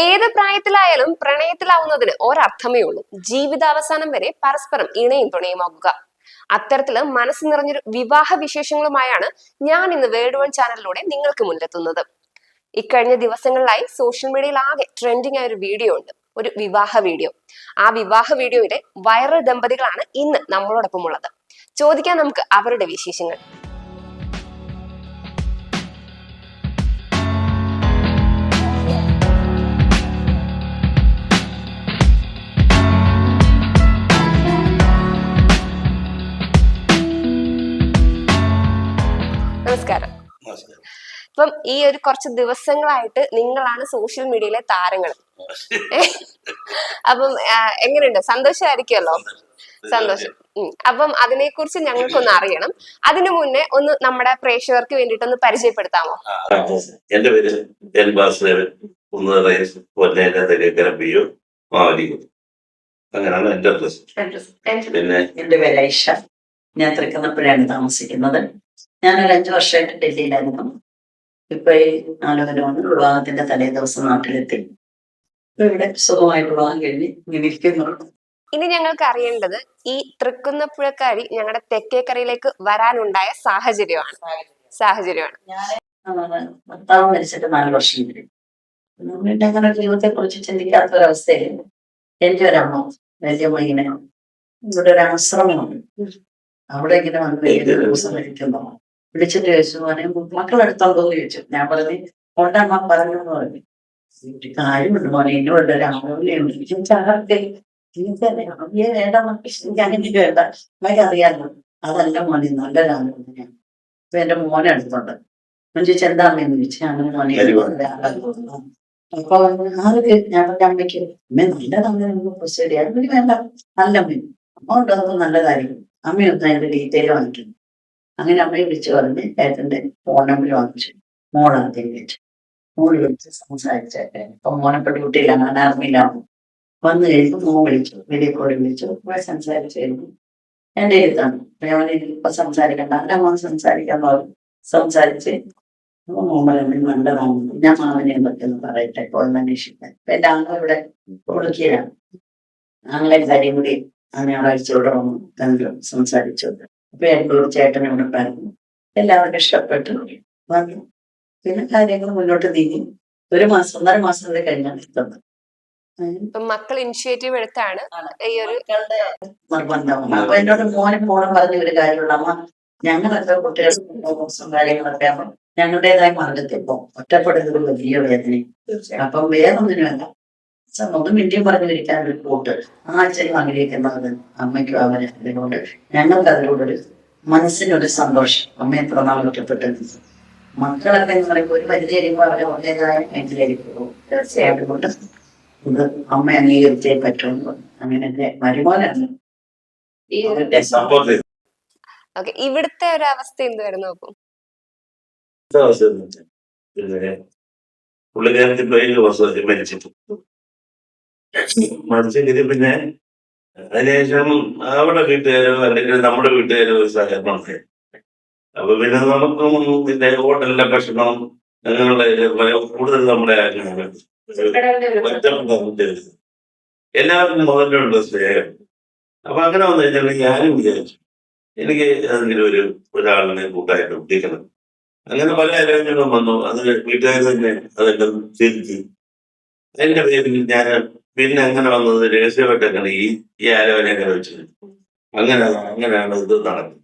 ഏത് പ്രായത്തിലായാലും പ്രണയത്തിലാവുന്നതിന് ഒരർത്ഥമേ ഉള്ളൂ. ജീവിതാവസാനം വരെ പരസ്പരം ഇണയും തുണയുമാകുക. അത്തരത്തില് മനസ്സ് നിറഞ്ഞൊരു വിവാഹ വിശേഷങ്ങളുമായാണ് ഞാൻ ഇന്ന് വേൾഡ് വൺ ചാനലിലൂടെ നിങ്ങൾക്ക് മുന്നിലെത്തുന്നത്. ഇക്കഴിഞ്ഞ ദിവസങ്ങളിലായി സോഷ്യൽ മീഡിയയിൽ ആകെ ട്രെൻഡിങ് ആയ ഒരു വീഡിയോ ഉണ്ട്, ഒരു വിവാഹ വീഡിയോ. ആ വിവാഹ വീഡിയോയിലെ വൈറൽ ദമ്പതികളാണ് ഇന്ന് നമ്മളോടൊപ്പം ഉള്ളത്. ചോദിക്കാം നമുക്ക് അവരുടെ വിശേഷങ്ങൾ. നമസ്കാരം. ഇപ്പം ഈ ഒരു കുറച്ച് ദിവസങ്ങളായിട്ട് നിങ്ങളാണ് സോഷ്യൽ മീഡിയയിലെ താരങ്ങൾ. അപ്പം എങ്ങനെയുണ്ട്? സന്തോഷമായിരിക്കുമല്ലോ? സന്തോഷം. അപ്പം അതിനെക്കുറിച്ച് ഞങ്ങൾക്കൊന്ന് അറിയണം. അതിനു മുന്നേ ഒന്ന് നമ്മുടെ പ്രേക്ഷകർക്ക് വേണ്ടിയിട്ടൊന്ന് പരിചയപ്പെടുത്താമോ? എന്റെ പേര് എൻ വാസുദേവൻ, അങ്ങനെയാണ് എന്റെ അഡ്രസ്. പിന്നെ എന്റെ പേര് ഐഷ, ഞാൻ തൃക്കുന്നപ്പുഴയാണ് താമസിക്കുന്നത്. ഞാനൊരു 5 വർഷമായിട്ട് ഡൽഹിയിലായിരുന്നു. ഇപ്പൊ ഈ ആലോചന വിവാഹത്തിന്റെ തലേ ദിവസം നാട്ടിലെത്തി. ഇപ്പൊ ഇവിടെ സുഖമായിട്ട് വിവാഹം കഴിഞ്ഞ് ഇങ്ങനെ ഇരിക്കുന്നുള്ളൂ. ഇനി ഞങ്ങൾക്ക് അറിയേണ്ടത് ഈ തൃക്കുന്നപ്പുഴക്കാരി ഞങ്ങളുടെ തെക്കേക്കരയിലേക്ക് വരാനുണ്ടായ സാഹചര്യമാണ്. ഭർത്താവ് മരിച്ചിട്ട് 4 വർഷം വരും. പിന്നെ അങ്ങനെ ജീവിതത്തെ കുറിച്ച് ചിന്തിക്കാത്തൊരവസ്ഥയിൽ എന്റെ ഒരമ്മ വലിയമ്മ ഇങ്ങനെ ഇവിടെ ഒരു ആശ്രമമുണ്ട്, അവിടെ ഇങ്ങനെ വന്ന് വലിയ ദിവസം കഴിക്കുന്നു. വിളിച്ചിട്ട് ചോദിച്ചു, മക്കളെടുത്തോണ്ടോന്ന് ചോദിച്ചു. ഞാൻ പറഞ്ഞു കൊണ്ടമ്മ പറഞ്ഞു എന്ന് പറഞ്ഞു. കാര്യമുണ്ട് മോനെ, എന്നോട് ഒരു ആലോചനയുണ്ട്. എനിക്കറിയാം വേണ്ട, എനിക്ക് അങ്ങനെ വേണ്ട, അമ്മയ്ക്ക് അറിയാമല്ലോ. അതല്ല മോനെ, നല്ലൊരാലോചനയാണ്. അപ്പൊ എന്റെ മോനെ അടുത്തുണ്ട്. ഞാൻ ചോദിച്ചു എന്താ അമ്മയെന്ന് ചോദിച്ചു. അങ്ങനെ മോനെ അപ്പൊ ആർക്ക് ഞാൻ പറഞ്ഞ അമ്മയ്ക്ക് അമ്മ നല്ലതാണ് ശരിയാണ്, വേണ്ട നല്ല അമ്മ അമ്മ ഉണ്ടോ നല്ലതായിരിക്കും. അമ്മയൊന്നും അതിന്റെ ഡീറ്റെയിൽ വാങ്ങിക്കുന്നു. അങ്ങനെ അമ്മയെ വിളിച്ചു പറഞ്ഞ് ഏട്ടന്റെ ഫോൺ നമ്പർ വാങ്ങിച്ചു. മോളാദ്യം വിളിച്ചു. മോള് വിളിച്ച് സംസാരിച്ചേട്ടെ. ഇപ്പൊ മോനൊക്കെ ഡ്യൂട്ടിയിലാണ്, ഞാൻ ആർമിയിലാണ്. വന്നു കഴിയുമ്പോൾ മോൻ വിളിച്ചു, വീഡിയോ കോളിൽ വിളിച്ചു. സംസാരിച്ചു കഴിഞ്ഞു എന്റെ എഴുത്താണ്. ഞാൻ ഇപ്പൊ സംസാരിക്കണ്ട, അല്ല മോൻ സംസാരിക്കാന്ന് പറഞ്ഞു. സംസാരിച്ച് നല്ലതാണ്, ഞാൻ മാമനെ പറ്റുന്നു പറയട്ടെ ഇപ്പോൾ അന്വേഷിക്കാൻ. അപ്പൊ എന്റെ ആങ്ങൾ ഇവിടെ കൊടുക്കുകയാണ്. ആങ്ങളെ കാര്യം കൂടി ഞായറാഴ്ചയോടെ വന്നു കണ്ടു, സംസാരിച്ചു. അപ്പൊ എന്നോട് ചേട്ടനെ ഇവിടെ പറഞ്ഞു. എല്ലാവർക്കും ഇഷ്ടപ്പെട്ടു വന്നു. പിന്നെ കാര്യങ്ങൾ മുന്നോട്ട് നീങ്ങി. 1 മാസം 1.5 മാസം വരെ കഴിഞ്ഞാണ് എത്തുന്നത്. മക്കൾ ഇനിഷ്യേറ്റീവ് എടുത്താണ് ഈ ഒരു നിർബന്ധമാണ്. അപ്പൊ എന്നോട് മോനും പറഞ്ഞ ഒരു കാര്യമുള്ള, അമ്മ ഞങ്ങളൊക്കെ കുട്ടികളും കാര്യങ്ങളൊക്കെ ആകുമ്പോൾ ഞങ്ങളുടേതായ മാർഗത്തിൽ പോകും. ഒറ്റപ്പെടുന്നത് വലിയ വേദനയും. അപ്പം വേറൊന്നിനുമല്ല, ഒന്നും ഇന്ത്യയും പറഞ്ഞിരിക്കാൻ ഒരു കൂട്ട് അച്ഛനും ആഗ്രഹിക്കുന്നത് അമ്മയ്ക്കും അവരെ. അതുകൊണ്ട് ഞങ്ങൾക്ക് അതിലൂടെ മനസ്സിനൊരു സന്തോഷം. അമ്മ എത്ര നാൾ ഒറ്റപ്പെട്ടു. മക്കളൊക്കെ എന്ന് പറയുമ്പോൾ ഒരു പരിധി കഴിയുമ്പോൾ അവരെ ഒന്നേതായ മേഖലയിലേക്ക് പോകും. തീർച്ചയായിട്ടും കൊണ്ട് ഇത് അമ്മ അംഗീകരിച്ചേ പറ്റുള്ളൂ. അങ്ങനെ മരുമോനാണ് ഇവിടുത്തെ ഒരു അവസ്ഥ എന്തായിരുന്നു? അപ്പം പിന്നെ പുള്ളിക്കാരത്തി 7 വർഷം മരിച്ചിട്ട് മരിച്ചെങ്കിൽ പിന്നെ അതിനുശേഷം അവിടെ വീട്ടുകാരോ അല്ലെങ്കിൽ നമ്മുടെ വീട്ടുകാരോ ഒരു സഹകരണം. അപ്പൊ പിന്നെ നമുക്കും പിന്നെ ഹോട്ടലിലെ ഭക്ഷണം അങ്ങനെയുള്ള കൂടുതൽ നമ്മുടെ എല്ലാവർക്കും മുതലുള്ള സ്നേഹം. അപ്പൊ അങ്ങനെ വന്നു കഴിഞ്ഞാൽ ഞാനും വിചാരിച്ചു എനിക്ക് അതിങ്ങനെ ഒരാളിനെ കൂട്ടായിട്ട് ഉദ്ദേശിക്കണം. അങ്ങനെ പല ആലോചനകളും വന്നു. അത് വീട്ടുകാർ തന്നെ അതെല്ലാം തിരിച്ചു. എന്റെ പേരിൽ ഞാൻ പിന്നെ അങ്ങനെ വന്നത് രഹസ്യമായിട്ട് അങ്ങനെ ഈ ആലോചന അങ്ങനെ വെച്ചത്. അങ്ങനെയാണ് ഇത് നടക്കുന്നത്.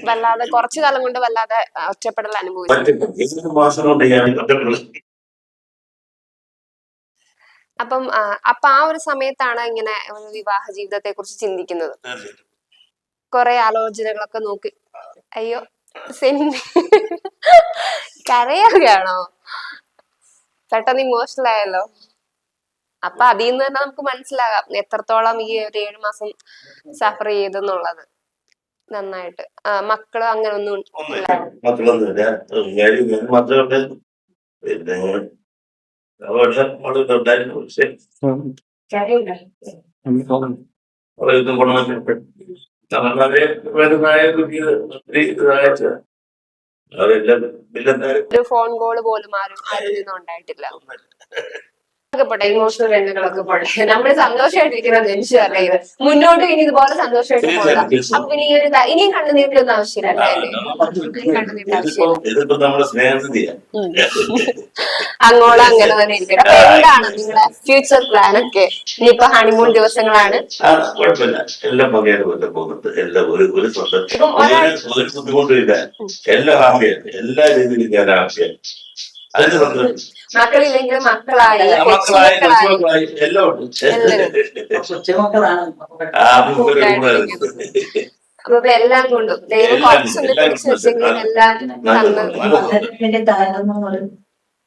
വല്ലാതെ കുറച്ചു കാലം കൊണ്ട് വല്ലാതെ ഒറ്റപ്പെടൽ അനുഭവിച്ചു. മാസം കൊണ്ട് ഞാൻ ഒറ്റപ്പെടൽ. അപ്പം ആ ഒരു സമയത്താണ് ഇങ്ങനെ വിവാഹ ജീവിതത്തെ കുറിച്ച് ചിന്തിക്കുന്നത്. കുറെ ആലോചനകളൊക്കെ നോക്കി. അയ്യോ കരയുകയാണോ? പെട്ടെന്ന് ഇമോഷണൽ ആയല്ലോ. അപ്പൊ അതിൽ നിന്ന് തന്നെ നമുക്ക് മനസ്സിലാകാം എത്രത്തോളം ഈ ഒരു 7 മാസം സഫർ ചെയ്തെന്നുള്ളത്. നന്നായിട്ട് മക്കള് അങ്ങനെ ഒന്നും മക്കളൊന്നുമില്ല. പിന്നെ അതെല്ലാം ഇല്ലെന്നാലും ഒരു ഫോൺ കോള് പോലും ആരും നിന്നും ഉണ്ടായിട്ടില്ല. പോട്ടെ, ഇമോഷണൽ രംഗങ്ങളൊക്കെ പോട്ടെ, നമ്മൾ സന്തോഷമായിട്ടിരിക്കുന്ന മനുഷ്യരല്ലേ ഇത്. മുന്നോട്ട് ഇനി ഇതുപോലെ സന്തോഷമായിട്ട് പോകാം. അപ്പൊ ഇനി ഇനിയും കണ്ണുനീരിലൊന്നും ആവശ്യമില്ല അല്ലേ? കണ്ണുനീരിന്റെ ആവശ്യമില്ല. ഇതിപ്പോ നമ്മുടെ സ്നേഹനിധിയാണ്. അങ്ങോളം അങ്ങനെ തന്നെ ഇരിക്കട്ടെ. അപ്പൊ എന്താണ് നിങ്ങളുടെ ഫ്യൂച്ചർ പ്ലാൻ ഒക്കെ? ഇനിയിപ്പോ ഹണിമൂൺ ദിവസങ്ങളാണ്. കുഴപ്പമില്ല, എല്ലാം ഭംഗിയായിട്ട് പോകുന്നുണ്ട്. എല്ലാം ഒരു സ്വന്തം ഇപ്പം ഒരു ബുദ്ധിമുട്ടും ഇല്ല. എല്ലാം ഹാപ്പിയാണ്, എല്ലാ രീതിയിലും ഞാൻ ഹാപ്പിയാണ്. അതിന് സന്തോഷം. മക്കളില്ലെങ്കിൽ മക്കളായി, മക്കളായി കൊച്ചുമക്കളായി എല്ലാം ഉണ്ട്. കൊച്ചുമക്കളാണ് അപ്പൊ ഇപ്പൊ എല്ലാം കൊണ്ടും ദൈവം കുറച്ചൊന്ന് പിടിച്ചു വെച്ചെങ്കിൽ എല്ലാം വേണ്ടി താഴ്ന്നു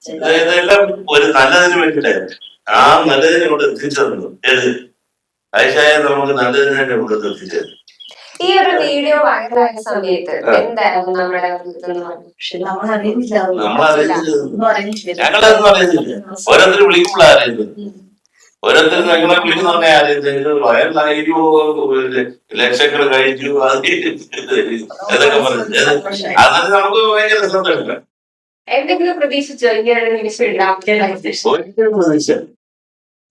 ഇതെല്ലാം ഒരു നല്ലതിന് വേണ്ടിയിട്ടായിരുന്നു. ആ നല്ലതിനെ കൊണ്ട് എത്തിച്ചു തന്നു. ഏത് ആയിഷായ നമുക്ക് നല്ലതിനെ തന്നെ കൊണ്ട് എത്തിച്ചത്. ഈ ഒരു വീഡിയോ വൈറലായ സമയത്ത് എന്തായിരുന്നു നമ്മുടെ പക്ഷെ നമ്മളറിയുന്നില്ല. ഞങ്ങളതൊന്നും അറിയുന്നില്ല. ഓരോരുത്തർ വിളിക്കുമ്പോഴാണ് അറിയുന്നത്. ഓരോരുത്തർ ഞങ്ങളെ വിളിക്കുന്ന പറഞ്ഞാൽ അറിയുന്നത് വയറിലായിരിക്കോ, ലക്ഷങ്ങൾ കഴിച്ചു, അതൊക്കെ പറഞ്ഞു. അതൊക്കെ നമുക്ക് ഭയങ്കര സന്തോഷമില്ല. എന്തെങ്കിലും പ്രതീക്ഷിച്ചോ ഇങ്ങനെ?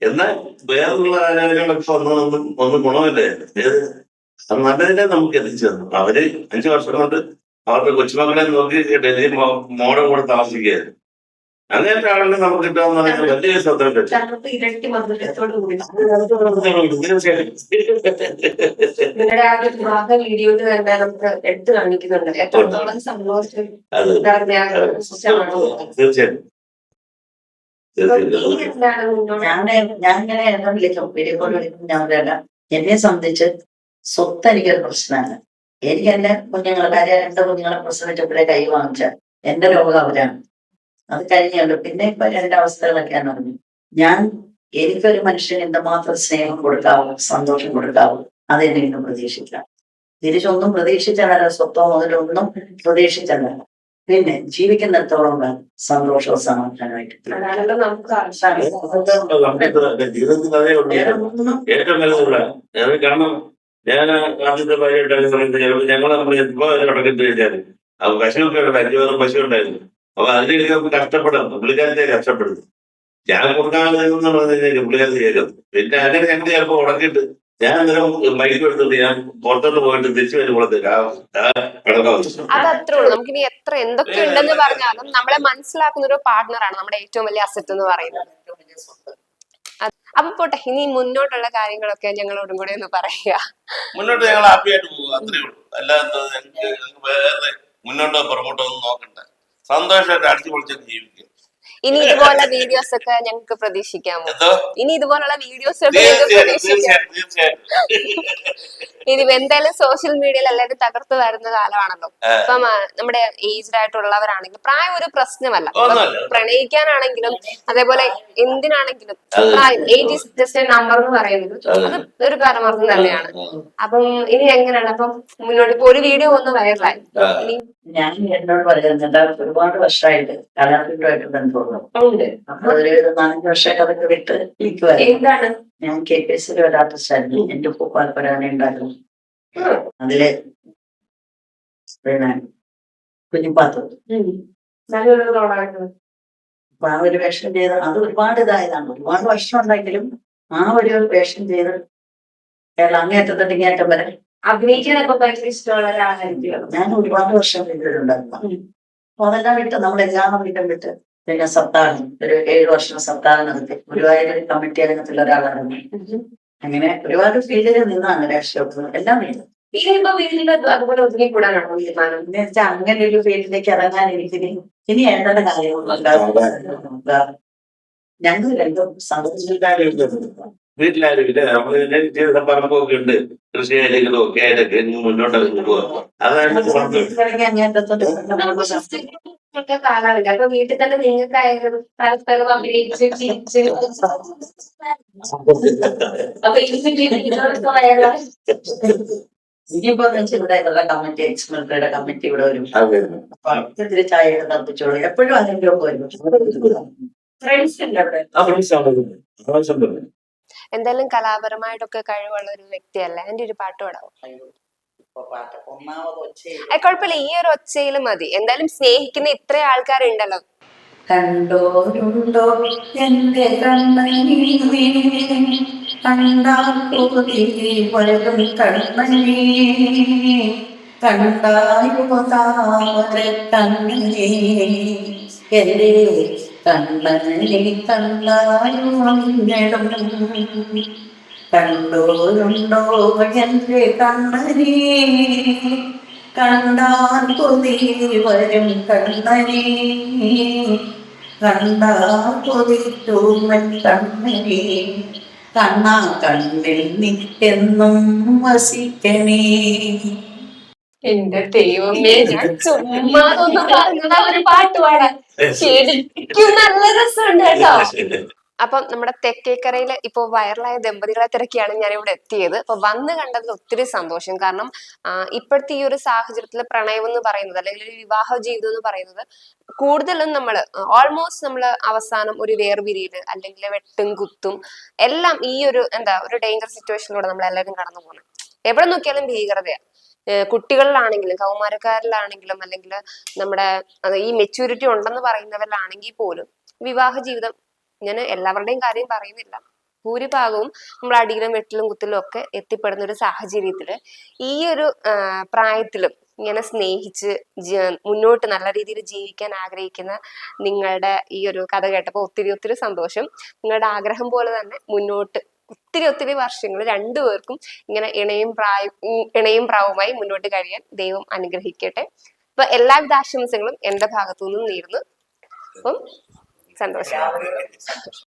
എന്നാൽ വേറെയുള്ള ആരാധനകളൊക്കെ ഒന്നും ഗുണമില്ലേ? അത് നല്ലതിനെ നമുക്ക് എത്തിച്ചു തന്നു. അവര് 5 വർഷം കൊണ്ട് അവരുടെ കൊച്ചുമക്കളെ നോക്കി ഡൽഹിയിൽ മോടെ കൂടെ താമസിക്കുകയായിരുന്നു. അങ്ങനത്തെ ആളുകളെ നമുക്ക് കിട്ടാന്ന് പറയുന്നത് വലിയ സന്തോഷം. വീഡിയോയിൽ തന്നെ നമുക്ക് എടുത്തു കാണിക്കുന്നുണ്ട് എത്രത്തോളം സന്തോഷം. തീർച്ചയായിട്ടും ഞാൻ ഇങ്ങനെ എന്നെ വിളിക്കും, വീഡിയോ കോൾ വിളിക്കും. ഞാൻ പറയല്ല, എന്നെ സംബന്ധിച്ച് സ്വത്ത് എനിക്കൊരു പ്രശ്നമാണ്. എനിക്ക് എന്റെ കുഞ്ഞുങ്ങളെ കാര്യം 2 കുഞ്ഞുങ്ങളെ പ്രസവിച്ചപ്പോഴേ കൈ വാങ്ങിച്ച എന്റെ രോഗം അവരാണ്. അത് കഴിഞ്ഞുള്ളൂ. പിന്നെ ഇപ്പൊ 2 അവസ്ഥകളൊക്കെയാണ് പറഞ്ഞു. എനിക്കൊരു മനുഷ്യന് എന്തുമാത്രം സ്നേഹം കൊടുക്കാവൂ, സന്തോഷം കൊടുക്കാവൂ, അതെന്നെ ഇന്നും പ്രതീക്ഷിക്കാം. തിരിച്ചൊന്നും പ്രതീക്ഷിച്ചതല്ല, സ്വത്തോ മുതലൊന്നും പ്രതീക്ഷിച്ചതല്ല. പിന്നെ ജീവിക്കുന്നിടത്തോളം സന്തോഷവും സമാധാനമായിട്ട് ജീവിതത്തിൽ അതേ ഉള്ളൂ ഏറ്റവും നല്ലതുള്ള. കാരണം ഞാൻ ആദ്യത്തെ ഭാര്യയായിട്ടാണ് പറയുന്നത്. ചിലപ്പോൾ ഞങ്ങൾ ഇപ്പൊ തുടക്കത്തിൽ കഴിഞ്ഞാൽ പശുവൊക്കെ ഉണ്ട്, 5 പശു ഉണ്ടായിരുന്നു. അപ്പൊ അതിലേക്ക് കഷ്ടപ്പെടാം, പുള്ളിക്കാരത്തെ കഷ്ടപ്പെടുന്നു. ഞാൻ കൊടുക്കാതെ പുള്ളിക്കാരത്ത് കേൾക്കുന്നു. പിന്നെ അങ്ങനെ ഞങ്ങൾ ചിലപ്പോൾ ഉടക്കിയിട്ട് ഞാൻ അന്നേരം ബൈക്ക് എടുത്തിട്ട് ഞാൻ പുറത്തോട്ട് പോയിട്ട് തിരിച്ചു വരുമ്പോഴത്തേക്ക് അതത്രേ ഉള്ളൂ. നമുക്കിനി എത്ര എന്തൊക്കെ ഉണ്ടെന്ന് പറഞ്ഞാലും നമ്മളെ മനസ്സിലാക്കുന്ന ഒരു പാർട്ട്ണറാണ് നമ്മുടെ ഏറ്റവും വലിയ അസറ്റ് എന്ന് പറയുന്നത്. അപ്പൊ പോട്ടെ, ഇനി മുന്നോട്ടുള്ള കാര്യങ്ങളൊക്കെ ഞങ്ങളോടും കൂടെ ഒന്ന് പറയുക. മുന്നോട്ട് ഞങ്ങൾ ഹാപ്പി ആയിട്ട് പോകുക, അത്രേ ഉള്ളൂ. അല്ലാതെ ഞങ്ങൾക്ക് വേറെ മുന്നോട്ടോ പുറകോട്ടോ ഒന്നും നോക്കണ്ട. സന്തോഷമായിട്ട് അടിച്ചു പൊളിച്ചൊക്കെ ജീവിക്കുക. ഇനി ഇതുപോലെ വീഡിയോസ് ഒക്കെ ഞങ്ങൾക്ക് പ്രതീക്ഷിക്കാമോ? ഇനി ഇതുപോലുള്ള വീഡിയോസ് ഇനി എന്തായാലും സോഷ്യൽ മീഡിയയിൽ എല്ലാവരും തകർത്ത് വരുന്ന കാലമാണല്ലോ. ഇപ്പം നമ്മുടെ ഏജ്ഡ് ആയിട്ടുള്ളവരാണെങ്കിലും പ്രായം ഒരു പ്രശ്നമല്ല. പ്രണയിക്കാനാണെങ്കിലും അതേപോലെ എന്തിനാണെങ്കിലും പ്രായം, age is just A number എന്ന് പറയുന്നത് അത് ഒരു പരമാർത്ഥം തന്നെയാണ്. അപ്പം ഇനി എങ്ങനെയാണ് അപ്പം മുന്നോട്ട്? ഇപ്പൊ ഒരു വീഡിയോ ഒന്ന് വൈറലായി. ഞാൻ എന്നോട് പറയുന്നുണ്ട്, ഒരുപാട് വർഷമായിട്ട് കലാകാരനുമായിട്ട് ബന്ധമുള്ളൂ. അപ്പൊ ഒരു 4 വർഷമായിട്ട് അതൊക്കെ വിട്ട് ഇരിക്കുവായിരുന്നു. ഞാൻ KPSC ഒരു ആർട്ടിസ്റ്റായിരുന്നു. എന്റെ പൂപ്പാൽപ്പരാനെ ഉണ്ടായിരുന്നു. അതില് പിന്നെ കുഞ്ഞിപ്പാത്തു അപ്പൊ ആ ഒരു വേഷം ചെയ്ത് അത് ഒരുപാട് ഇതായതാണ്. ഒരുപാട് വർഷം ഉണ്ടെങ്കിലും ആ ഒരു വേഷം ചെയ്ത് കേരളം അങ്ങേറ്റത്തിട്ട് ഇങ്ങേറ്റം വരെ അഭിനയിക്കാനൊക്കെ ഭയങ്കര ഇഷ്ടമുള്ള ഒരാളായിരിക്കും. ഞാൻ ഒരുപാട് വർഷം ചെയ്തിട്ടുണ്ടായിരുന്നു. അപ്പൊ അതെല്ലാം വിട്ട് നമ്മളെല്ലാം വീണ്ടും വിട്ട് പിന്നെ സപ്താഹം ഒരു 7 വർഷം സപ്താഹം നടത്തി. ഗുരുവായൂർ കമ്മിറ്റി അംഗത്തിൽ ഒരാളാണ്. അങ്ങനെ ഒരുപാട് ഫീൽഡിൽ നിന്നാണ് രാഷ്ട്രീയം എല്ലാം വീണ്ടും. അതുപോലെ ഒതുങ്ങിക്കൂടാനാണോ തീരുമാനം? എന്ന് വെച്ചാൽ അങ്ങനെ ഒരു ഫീൽഡിലേക്ക് ഇറങ്ങാൻ എനിക്ക് ഇനി ഏണ്ട കാര്യങ്ങളുണ്ടാകും. ഞങ്ങൾ രണ്ടും സന്തോഷം. വീട്ടിലാരുമില്ല. നമ്മള് ചെയ്ത പറമ്പൊക്കെ ഉണ്ട്, കൃഷിയായാലും ഒക്കെ ആയിട്ടൊക്കെ മുന്നോട്ടൊക്കെ പോവാ. അതാണ് കാണാറില്ല. അപ്പൊ വീട്ടിൽ തന്നെ നിങ്ങൾക്കായാലും പരസ്പരം അഭിനയിച്ച് ചിരിച്ച് അപ്പൊ ഇനിയിപ്പോ ഇവിടെ കമ്മിറ്റി, എക്സ് മിലിറ്ററിയുടെ കമ്മിറ്റി ഇവിടെ വരും. അപ്പൊ ഇത്തിരി ചായ തർപ്പിച്ചോളൂ. എപ്പോഴും അതിന്റെ ഒപ്പം വരും. ഫ്രണ്ട്സ് ഉണ്ട് അവിടെ. എന്തായാലും കലാപരമായിട്ടൊക്കെ കഴിവുള്ള ഒരു വ്യക്തിയല്ല. എന്റെ ഒരു പാട്ട് പാടാവും. ഇപ്പൊ പാട്ട് ഒന്നാമത് ഒച്ചയിൽ കുഴപ്പമില്ല, ഈ ഒരു ഒച്ചയിൽ മതി. എന്തായാലും സ്നേഹിക്കുന്ന ഇത്ര ആൾക്കാരുണ്ടല്ലോ. കണ്ടോരുണ്ടോ എന്റെ കണ്ണനെ കണ്ടാൽ കൊതി വരും കണ്ണനെ കണ്ടായോ താമര കണ്ണനെ എന്റെ കണ്ണനെ കണ്ടായോ അങ്ങിടും കണ്ടോരുണ്ടോ എന്റെ കണ്ണനെ കണ്ടാൽ കൊതി വരും കണ്ണനെ കണ്ടാൽ കൊതിത്തൂമൻ കണ്ണനെ കണ്ണാ കണ്ണിൽ നിത്യെന്നും വസിക്കണേ. എന്റെ ദൈവമേ, ഞാൻ ചുമ്മാ ഒന്ന് പറഞ്ഞതാ ഒരു പാട്ട് പാടാൻ. ശരിക്കും നല്ല രസമുണ്ട് കേട്ടോ. അപ്പം നമ്മുടെ തെക്കേക്കരയില് ഇപ്പൊ വൈറലായ ദമ്പതികളെ തിരക്കിയാണ് ഞാൻ ഇവിടെ എത്തിയത്. അപ്പൊ വന്ന് കണ്ടതിൽ ഒത്തിരി സന്തോഷം. കാരണം ഇപ്പോഴത്തെ ഈ ഒരു സാഹചര്യത്തില് പ്രണയം എന്ന് പറയുന്നത്, അല്ലെങ്കിൽ ഒരു വിവാഹ ജീവിതം എന്ന് പറയുന്നത്, കൂടുതലും ഓൾമോസ്റ്റ് നമ്മള് അവസാനം ഒരു വേർപിരിയല് അല്ലെങ്കിൽ വെട്ടും കുത്തും എല്ലാം ഈ ഒരു ഒരു ഡേഞ്ചർ സിറ്റുവേഷനിലൂടെ നമ്മൾ എല്ലാവരും കടന്നു പോകുന്നത്. എവിടെ നോക്കിയാലും ഭീകരതയാ. കുട്ടികളിലാണെങ്കിലും കൗമാരക്കാരിലാണെങ്കിലും അല്ലെങ്കിൽ നമ്മുടെ ഈ മെച്യൂരിറ്റി ഉണ്ടെന്ന് പറയുന്നവരിലാണെങ്കിൽ പോലും വിവാഹ ജീവിതം, ഞാൻ എല്ലാവരുടെയും കാര്യം പറയുന്നില്ല, ഭൂരിഭാഗവും നമ്മൾ അടിയിലും വെട്ടിലും കുത്തിലും ഒക്കെ എത്തിപ്പെടുന്ന ഒരു സാഹചര്യത്തില് ഈ ഒരു പ്രായത്തിലും ഇങ്ങനെ സ്നേഹിച്ച് മുന്നോട്ട് നല്ല രീതിയിൽ ജീവിക്കാൻ ആഗ്രഹിക്കുന്ന നിങ്ങളുടെ ഈ ഒരു കഥ കേട്ടപ്പോൾ ഒത്തിരി ഒത്തിരി സന്തോഷം. നിങ്ങളുടെ ആഗ്രഹം പോലെ തന്നെ മുന്നോട്ട് ഒത്തിരി ഒത്തിരി വർഷങ്ങൾ രണ്ടുപേർക്കും ഇങ്ങനെ ഇണയും പ്രാവുമായി മുന്നോട്ട് കഴിയാൻ ദൈവം അനുഗ്രഹിക്കട്ടെ. അപ്പൊ എല്ലാവിധ ആശംസകളും എന്റെ ഭാഗത്തു നിന്നും നേരുന്നു. അപ്പം സന്തോഷം.